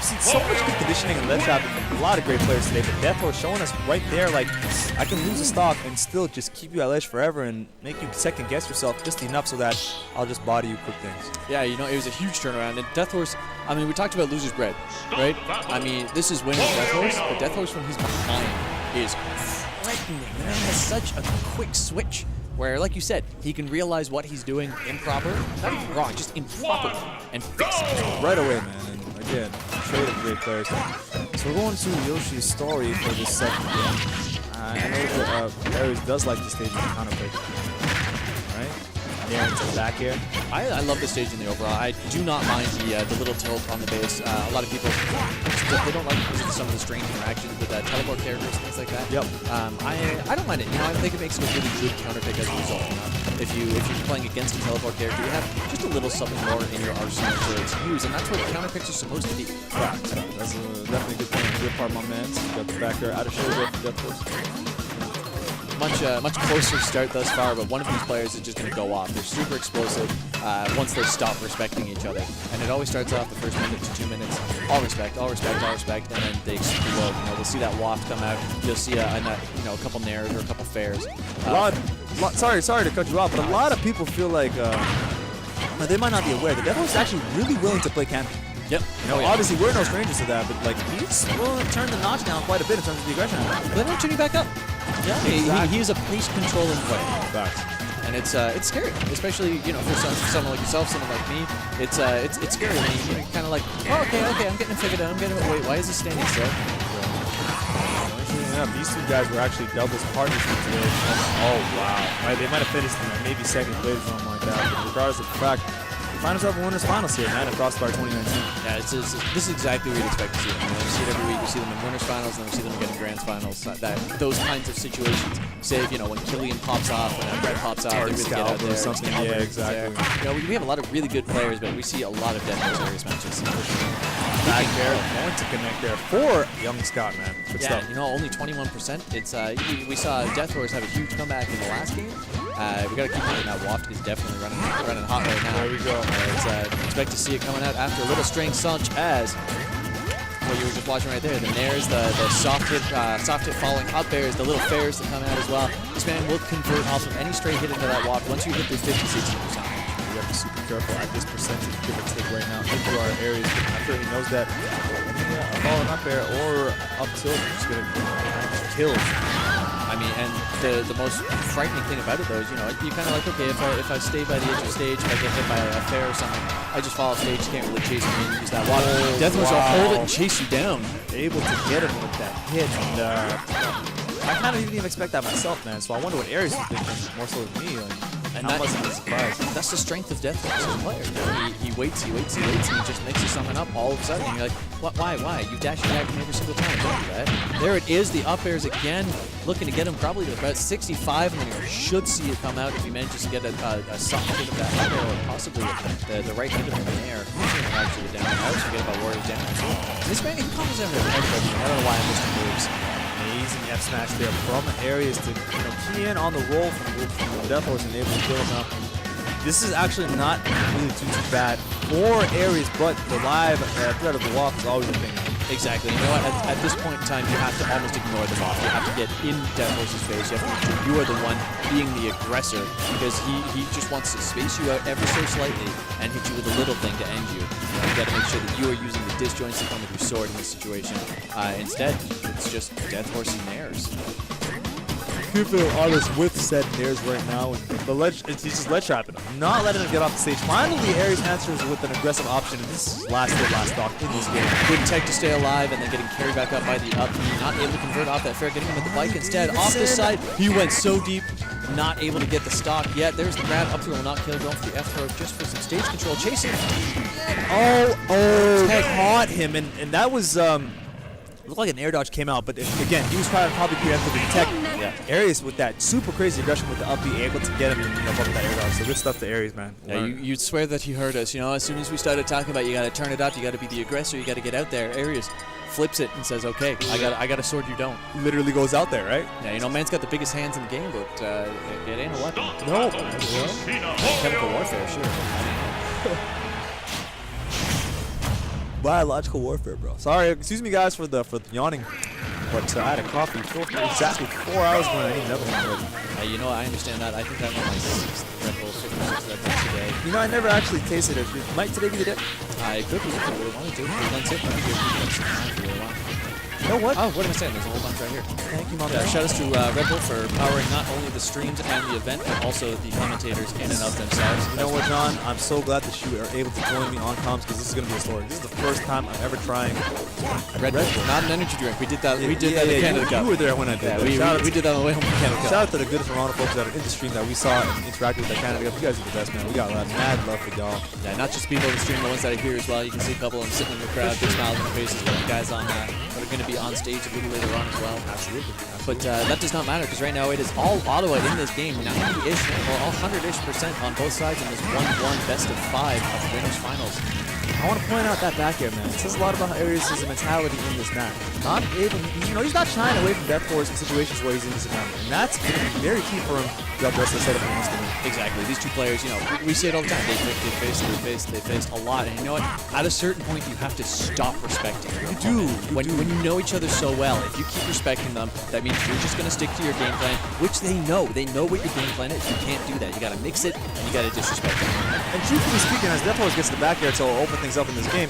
we've seen so much good conditioning and ledge trapping from a lot of great players today, but Deathorse showing us right there, like, I can lose a stock and still just keep you at ledge forever and make you second guess yourself just enough so that I'll just body you quick things. Yeah, you know, it was a huge turnaround. And Deathorse, I mean, we talked about loser's bread, right? I mean, this is winning Deathorse, but Deathorse when he's behind is frightening. And he has such a quick switch where, like you said, he can realize what he's doing improper, not even wrong, just improper, and fix it. Right away, man. And again, trade of great players. So we're going to Yoshi's story for this second game. I know that Aerious does like the stage with the counter pick. Right? There into the back here. I love the stage in the overall. I do not mind the little tilt on the base. A lot of people, they don't like because of some of the strange interactions with teleport characters and things like that. Yep. I don't mind it. You know, I think it makes it a really good counter pick as a result. You know? If you're playing against a teleport character, you have just a little something more in your arsenal to use, and that's what the counter picks are supposed to be. That's definitely a good point. Good part, my man. So got the back there out of shoulder, Deathorse. Much closer start thus far, but one of these players is just going to go off. They're super explosive once they stop respecting each other. And it always starts off the first minute to 2 minutes. All respect, all respect, all respect, and then they explode. You know, we'll see that waft come out. You'll see a couple nairs or a couple fairs. Sorry to cut you off, but a lot of people feel like they might not be aware that Deathorse is actually really willing to play camping. Yep. You know, obviously we're no strangers to that, but like he's willing to turn the notch down quite a bit in terms of the aggression. But then turning back up. Yeah, exactly. he is a pace controlling player. Facts. And it's scary, especially for someone like yourself, someone like me. It's scary when you're kind of like, oh, okay, I'm getting it figured out. Wait, why is he standing still? Yeah, these two guys were actually doubles partners today. Oh wow! Right, they might have finished in maybe second place or something like that. But regardless of the fact, we find ourselves in winners finals here, man, at Frostfire 2019. Yeah, this is exactly what you'd expect to see. You see it every week. You see them in winners finals, and then we see them again in grand finals. Those kinds of situations. Say, when Killian pops off, when Brett pops off, they really get out there. Something. Yeah, exactly. We have a lot of really good players, but we see a lot of Deathorse Aerious matches. Back there, going to connect there for young Scott, man. Good stuff. Only 21%. It's we saw Deathorse have a huge comeback in the last game. We got to keep looking. That waft is definitely running hot right now. There we go. Expect to see it coming out after a little string such as what you were just watching right there. The nairs, the soft hit following up airs, the little fairs that come out as well. This man will convert off of any straight hit into that waft once you hit through 50, 60%. We have to be super careful at this percentage, give or take right now, into our areas. I'm sure he knows that a falling up air or up tilt is just going to kill. I mean, and the most frightening thing about it, though, is, you kind of like, okay, if I stay by the edge of the stage, if I get hit by a fair or something, I just fall off stage, can't really chase me and use that water. Deathorse will hold it and chase you down. Able to get him with that hit, and I kind of didn't even expect that myself, man, so I wonder what Aerious is thinking, more so than me. And that wasn't a surprise. That's the strength of Deathorse as a player. He waits, and he just mixes something up all of a sudden. And you're like, why? You dash attack him every single time. Don't do that. There it is, the up airs again, looking to get him probably to about 65, and you should see it come out if he manages to get a soft hit of that up air, or possibly the right hit of him in the air. Actually, down. I always forget about Wario's down. This man, he comes over everybody. I don't know why I'm missing moves. Amazing F smash there from Aerious to key in on the roll from Deathorse and able to kill him out. This is actually not really too bad for Aerious, but the live threat of the walk is always a thing. Exactly. You know what? At this point in time, you have to almost ignore the walk. You have to get in Deathorse's face. You have to make sure you are the one being the aggressor, because he just wants to space you out ever so slightly and hit you with a little thing to end you. You got to make sure that you are using the disjoints that come with your sword in this situation. Instead, it's just Deathorse and nairs. Keeping honest with said nairs right now, and he's just ledge trapping him, not letting him get off the stage. Finally, Aerious answers with an aggressive option, and this is last stock in this game. Good tech to stay alive, and then getting carried back up by the up. Not able to convert off that fair, getting him with the bike instead. Off this side, he went so deep, not able to get the stock yet. There's the grab, up throw will not kill, going for the F throw just for some stage control, chasing. Caught him, and that was looked like an air dodge came out, but again, he was probably preemptively tech. Yeah, Aerious with that super crazy aggression with the up B, able to get him and above that air dodge. So good stuff to Aerious, man. Yeah, you'd swear that he heard us. As soon as we started talking about you got to turn it up, you got to be the aggressor, you got to get out there. Aerious flips it and says, "Okay, I got a sword you don't." Literally goes out there, right? Yeah, man's got the biggest hands in the game, but it ain't a weapon. No, chemical warfare, sure. biological warfare, bro. Sorry, excuse me, guys, for the yawning. But I had a coffee for exactly 4 hours ago, and I didn't never already. You know, I understand that. I think I'm on my 6th Red Bull, 5th or 6th Red Bull today. You know, I never actually tasted it. Might today be the day? I could be if I really wanted to. That's it. I think there's some time if you really want. You know what? Oh, what am I saying? There's a whole bunch right here. Thank you, Mom. Yeah, shout outs to Red Bull for powering not only the streams and the event, but also the commentators in and of themselves. You know what, John? I'm so glad that you are able to join me on comms because this is going to be a story. This is the first time I'm ever trying Red Bull, not an energy drink. We did that. We did that in Canada Cup. You were there when I did that. We did that on the way home from Canada Cup. Shout out to the good Toronto folks that are in the stream that we saw and interacted with that Canada Cup. You guys are the best, man. We got a lot of mad love for y'all. Yeah, not just people in the stream, the ones that are here as well. You can see a couple of them sitting in the crowd, big smiles on their faces. Got guys on that are going to be on stage a little later on as well. Absolutely. But that does not matter because right now it is all Ottawa in this game, 90-ish, well, all 100-ish% on both sides in this 1-1 best of 5 of winners finals. I want to point out that back air, man. It says a lot about Aerius' mentality in this match. Not able, you know, he's not shying away from Deathorse in situations where he's in disadvantage, and that's going to be very key for him throughout the rest of the setup. Exactly. These two players, you know, we see it all the time. They face a lot, and you know what? At a certain point, you have to stop respecting your opponent. When you know each other so well, if you keep respecting them, that means you're just going to stick to your game plan, which they know. They know what your game plan is. You can't do that. You got to mix it, and you got to disrespect them. And truthfully speaking, as Deathorse gets to the back air to open things up in this game,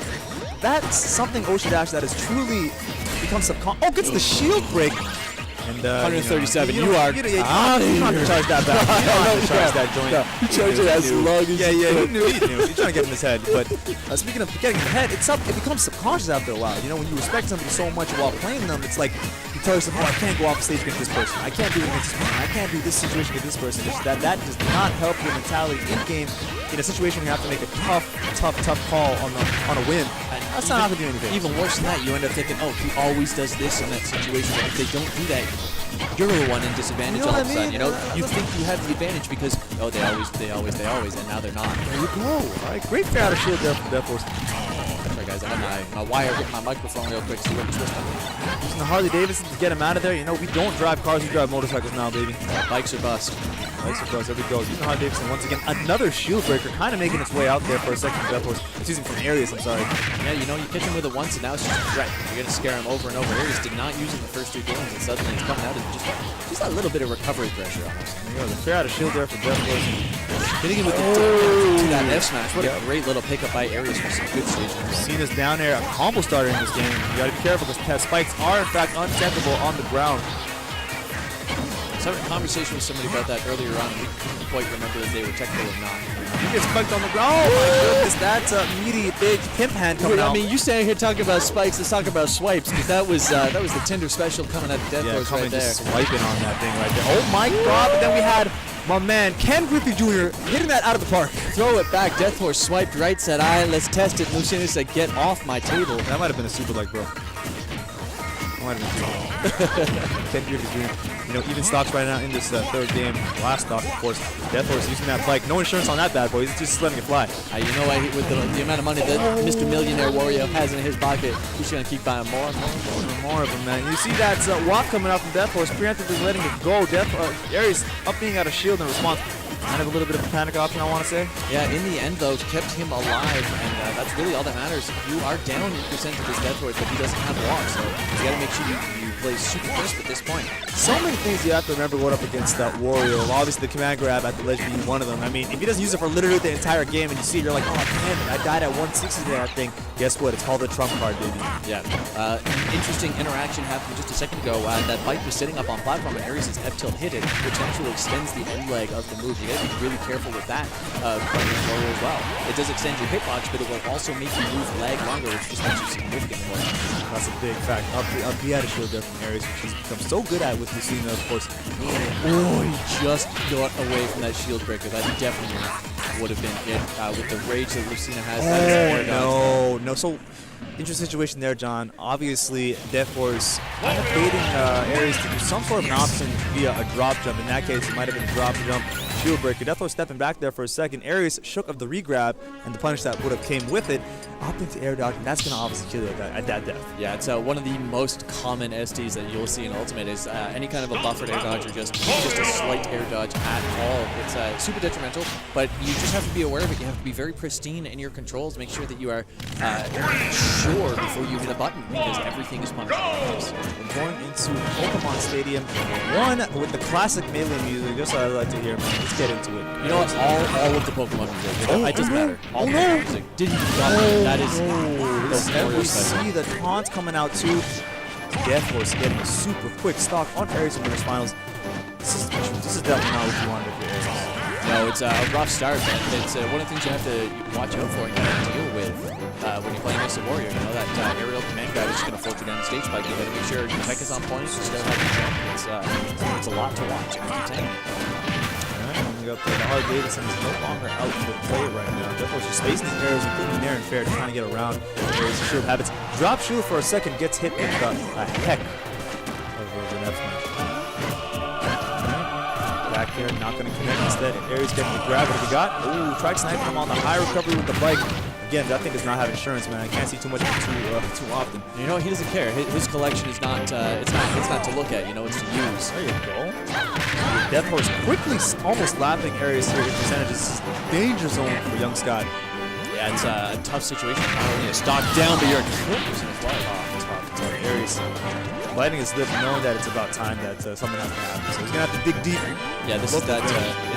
that's something Ocean Dash that has truly become subconscious. Oh, gets the shield break. And 137. You are you don't have to charge that back. You don't have to charge that joint. You charge it as long as you knew. You're trying to get in his head. But speaking of getting in the head, it becomes subconscious after a while. You know, when you respect somebody so much while playing them, it's like you tell yourself, oh, I can't go off the stage against this person. I can't do it against this person. I can't do this situation against this person. That does not help your mentality in game. In a situation where you have to make a tough call on a win. That's not how to do anything. Even worse than that, you end up thinking, oh, he always does this in that situation. But if they don't do that, you're the one in disadvantage all of a sudden. You know, you think you have the advantage because they always, and now they're not. There you go. All right, great fair out of shield there from Deathorse. Sorry guys, I had my wire hit my microphone real quick. See what we're supposed to do. Using the Harley Davidson to get him out of there. You know, we don't drive cars, we drive motorcycles now, baby. Bikes or bust. Bikes or bust, there we go. Using the Harley Davidson once again. Another shield breaker, kind of making its way out there for a second. Deathorse. Excuse me, from Aerious, I'm sorry. Yeah, you know, you pitch him with it once, and now it's just a threat. You're going to scare him over and over. Aerious did not use it in the first 2 games, and suddenly it's coming out and just a little bit of recovery pressure almost. There you go. The fair out of shield there for Deathorse. Hitting him with to that F smash. What a great little pickup by Aerious for some good stage. Lucina's down there, a combo starter in this game. You gotta be careful because spikes are in fact untechable on the ground. I was having a conversation with somebody about that earlier on. We couldn't quite remember if they were technical or not. He gets spiked on the ground. Oh my goodness, that's a meaty big pimp hand coming out. I mean, you standing here talking about spikes, let's talk about swipes, because that was the Tinder special coming out of Deathorse right there. Just swiping on that thing right there. Oh my god, but then we had my man Ken Griffey Jr. hitting that out of the park. Throw it back. Deathorse swiped right, said, let's test it. Lucina said, get off my table. That might have been a super leg, bro. That might have been super. Ken Griffey Jr. You know, even stocks right now in this 3rd game. Last stock, of course. Deathorse using that bike. No insurance on that bad boy. He's just letting it fly. You know what? With the amount of money that Mr. Millionaire Wario has in his pocket, he's going to keep buying more and more of them, man. You see that WAP coming out from Deathorse, preemptively letting it go. Aerious up being out of shield in response. Kind of a little bit of a panic option, I want to say. Yeah, in the end, though, kept him alive, and that's really all that matters. You are down in percent of his Deathorse, but he doesn't have walk, so you got to make sure you play super crisp at this point. So many things you have to remember going up against that Wario. Obviously, the command grab at the ledge being one of them. I mean, if he doesn't use it for literally the entire game, and you see it, you're like, oh, damn it, I died at 160 to that thing. Guess what? It's called the trump card, baby. Yeah. Interesting interaction happened just a second ago. That bike was sitting up on platform, and Aerius' F tilt hit it, which actually extends the end leg of the move. You got to be really careful with that playing Wario as well. It does extend your hitbox, but it will also make you move lag longer, which just makes you significant more. That's a big fact. Up he had a shield there from Aerious, which he's become so good at with Lucina, of course. Oh, he just got away from that shield breaker. That definitely would have been it with the rage that Lucina has. No. So, interesting situation there, John. Obviously, Deathorse kind of baiting Aerious to do some sort of an option via a drop jump. In that case, it might have been a drop jump shield breaker. Deathorse stepping back there for a second. Aerious shook of the regrab and the punish that would have came with it. Opting to air dodge, and that's going to obviously kill you at that depth. Yeah, it's one of the most common STs that you'll see in Ultimate is any kind of a buffered air dodge or just a slight air dodge at all. It's super detrimental, but you just have to be aware of it. You have to be very pristine in your controls. Make sure that you are sure before you hit a button because everything is punished. We're going into Pokemon Stadium 1 with the classic melee music, just what I like to hear, man. Let's get into it. You know what? All of the Pokemon music. It doesn't matter. All the Pokemon music. That is and we see the taunts coming out too. Deathorse getting a super quick stock on Aerious in winners finals. This is definitely not what you wanted for Aerious. No, it's a rough start, but it's one of the things you have to watch out for and kind of deal with when you're playing against a Wario. You know, that aerial command grab is just going to float you down the stage spike. You got to make sure your tech is on point. You still have to jump. It's a lot to watch and contain. We got the hard Davidson is no longer out for play right now. Deathorse just spacing these arrows, including near and fair, trying to get around Aerious' shield habits. Drop shield for a second, gets hit with a heck of an F smash. Back here, not going to connect instead. Aerious getting the grab. What have we got? Ooh, tried sniping him on the high recovery with the bike. Again, that thing does not have insurance, man. I can't see too much of it too often. You know, he doesn't care. His collection is not. It's not to look at. You know, it's to use. There you go. Deathorse quickly almost lapping Aerious here in percentages. This is danger zone for young Scott. Yeah, it's a tough situation. Not only a stock down, but you're close as well. Tough. Aerious biting his lip, knowing that it's about time that something has to happen. So he's gonna have to dig deep. Yeah, this is that.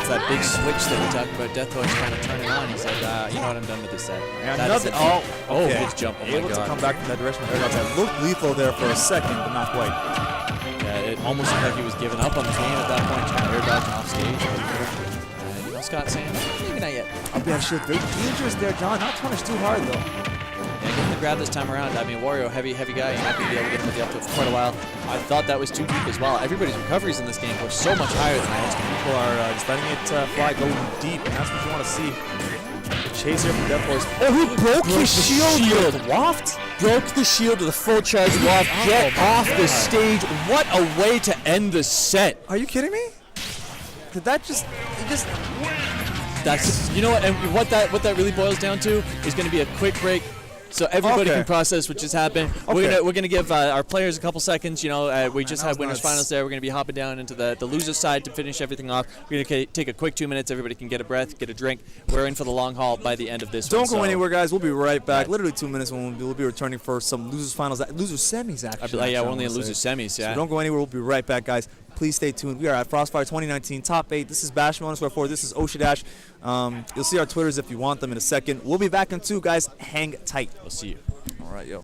It's that big switch that we talked about. Deathorse trying to turn it on. He said, "You know what? I'm done with this set." And another. Okay. His jump. Oh my Able God. to come back from that direction. That looked lethal there for a second, but not quite. Yeah, it almost looked like he was giving up on the game at that point, trying to air dodge off stage. You know, Scott saying, maybe not yet. I'll be sure very dangerous there, John. Not punished too hard though. Yeah, getting the grab this time around. I mean, Wario, heavy guy. You're not going to be able to get him with the up tilt for quite a while. I thought that was too deep as well. Everybody's recoveries in this game were so much higher than most. People are just letting it fly, going deep, and that's what you want to see. The chase here from Deathorse. Oh, he broke his shield with waft? Broke the shield with a full charge waft. Get off the stage. What a way to end the set. Are you kidding me? Did that just... That's, you know what, and what that really boils down to is going to be a quick break. So everybody can process what just happened. Okay. We're gonna give our players a couple seconds. You know, we just had winners finals there. We're gonna be hopping down into the loser side to finish everything off. We're gonna take a quick 2 minutes. Everybody can get a breath, get a drink. We're in for the long haul by the end of this. Don't go anywhere, guys. We'll be right back. Literally 2 minutes when we'll be returning for some losers finals, losers semis actually. Yeah, we're only in losers semis. Yeah. So don't go anywhere. We'll be right back, guys. Please stay tuned. We are at Frostfire 2019 Top 8. This is Bash_4. This is Oshadash. You'll see our Twitters if you want them in a second. We'll be back in 2, guys. Hang tight. We'll see you. All right, yo.